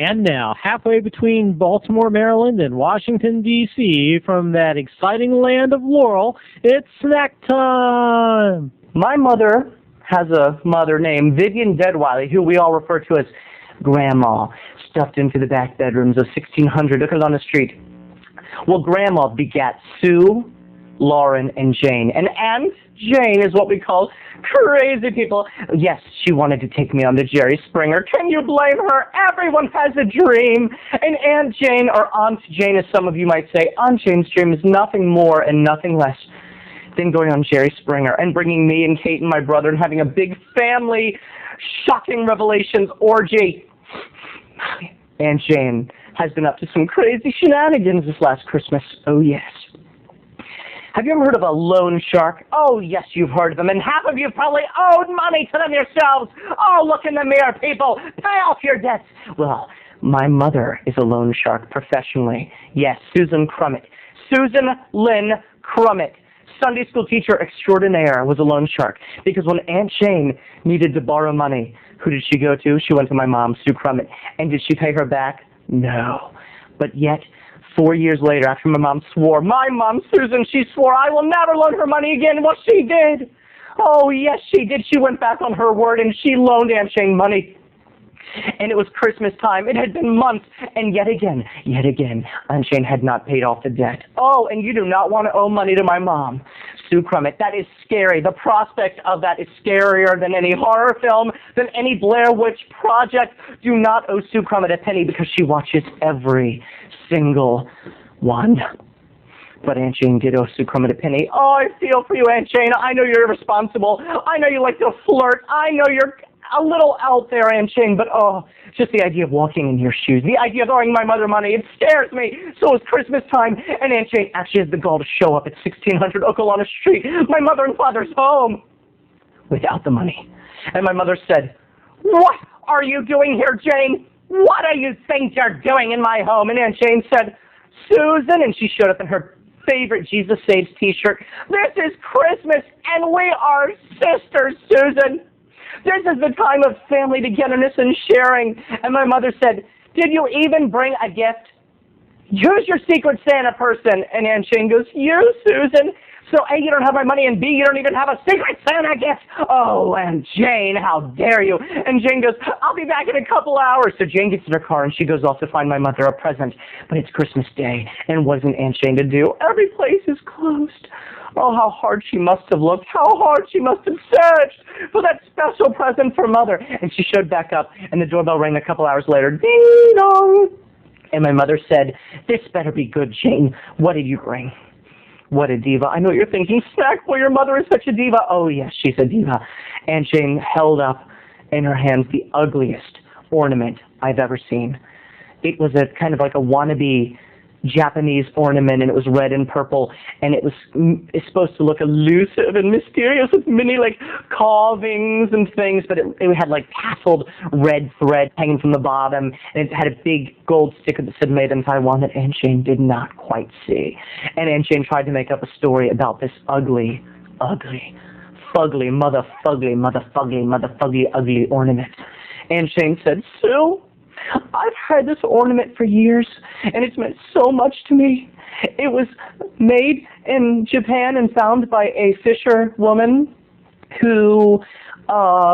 And now, halfway between Baltimore, Maryland and Washington, D.C., from that exciting land of Laurel, it's snack time! My mother has a mother named Vivian Deadwiley, who we all refer to as Grandma, stuffed into the back bedrooms of 1600 Okolona Street. Well, Grandma begat Sue, Lauren, and Jane. And Aunt Jane is what we call crazy people. Yes, she wanted to take me on to Jerry Springer. Can you blame her? Everyone has a dream. And Aunt Jane, or Aunt Jane as some of you might say, Aunt Jane's dream is nothing more and nothing less than going on Jerry Springer and bringing me and Kate and my brother and having a big family shocking revelations orgy. Aunt Jane has been up to some crazy shenanigans this last Christmas. Oh, yes. Have you ever heard of a loan shark? Oh, yes, you've heard of them. And half of you probably owed money to them yourselves. Oh, look in the mirror, people. Pay off your debts. Well, my mother is a loan shark professionally. Yes, Susan Crummett. Susan Lynn Crummett, Sunday school teacher extraordinaire, was a loan shark. Because when Aunt Jane needed to borrow money, who did she go to? She went to my mom, Sue Crummett. And did she pay her back? No. But yet, 4 years later, after my mom swore, my mom, Susan, she swore I will never loan her money again. Well, she did. Oh, yes, she did. She went back on her word, and she loaned Aunt Jane money. And it was Christmas time. It had been months, and yet again, Aunt Jane had not paid off the debt. Oh, and you do not want to owe money to my mom, Sue Crummett. That is scary. The prospect of that is scarier than any horror film, than any Blair Witch Project. Do not owe Sue Crummett a penny because she watches every single one. But Aunt Jane did owe Sue Crummett a penny. Oh, I feel for you, Aunt Jane. I know you're irresponsible. I know you like to flirt. I know you're a little out there, Aunt Jane, but oh, just the idea of walking in your shoes, the idea of owing my mother money, it scares me. So it's Christmas time, and Aunt Jane actually has the gall to show up at 1600 Okolona Street, my mother and father's home, without the money. And my mother said, "What are you doing here, Jane? What do you think you're doing in my home?" And Aunt Jane said, "Susan," and she showed up in her favorite Jesus Saves t-shirt, "this is Christmas, and we are sisters, Susan. This is the time of family togetherness and sharing." And my mother said, "Did you even bring a gift? Who's your secret Santa person?" And Aunt Jane goes, "You, Susan. So A, you don't have my money, and B, you don't even have a secret Santa gift." Oh, Aunt Jane, how dare you? And Jane goes, "I'll be back in a couple hours." So Jane gets in her car, and she goes off to find my mother a present. But it's Christmas Day, and what isn't Aunt Jane to do? Every place is closed. Oh, how hard she must have looked. How hard she must have searched for that special present for Mother. And she showed back up, and the doorbell rang a couple hours later. Ding dong. And my mother said, "This better be good, Jane. What did you bring?" What a diva. I know what you're thinking. Snackboy, your mother is such a diva. Oh, yes, she's a diva. Aunt Jane held up in her hands the ugliest ornament I've ever seen. It was a kind of like a wannabe Japanese ornament, and it was red and purple, and it's supposed to look elusive and mysterious with many like carvings and things, but it had like tasseled red thread hanging from the bottom, and it had a big gold sticker that said "Made in Taiwan" that Aunt Jane did not quite see. And Aunt Jane tried to make up a story about this ugly, fugly, mother fugly, ugly ornament. Aunt Jane said, "Sue, I've had this ornament for years, and it's meant so much to me. It was made in Japan and found by a fisher woman who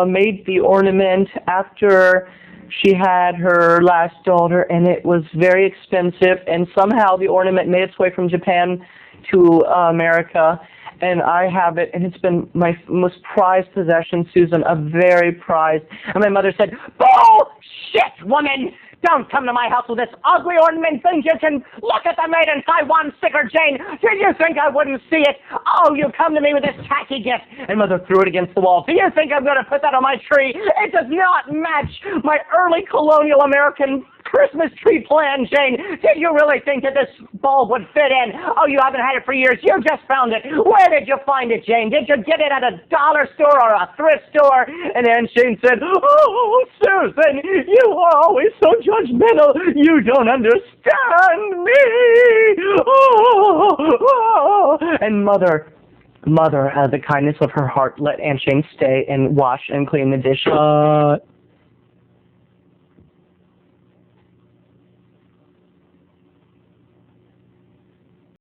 made the ornament after she had her last daughter, and it was very expensive, and somehow the ornament made its way from Japan to America, and I have it, and it's been my most prized possession, Susan, a very prized." And my mother said, "Bullshit, woman! Don't come to my house with this ugly ornament. Think you can look at the Made in Taiwan sticker, Jane? Did you think I wouldn't see it? Oh, you come to me with this tacky gift." And Mother threw it against the wall. "Do you think I'm going to put that on my tree? It does not match my early colonial American Christmas tree plan, Jane. Did you really think that this bulb would fit in? Oh, you haven't had it for years. You just found it. Where did you find it, Jane? Did you get it at a dollar store or a thrift store?" And Aunt Jane said, "Oh, Susan, you are always so judgmental. You don't understand me." And Mother, out of the kindness of her heart, let Aunt Jane stay and wash and clean the dishes.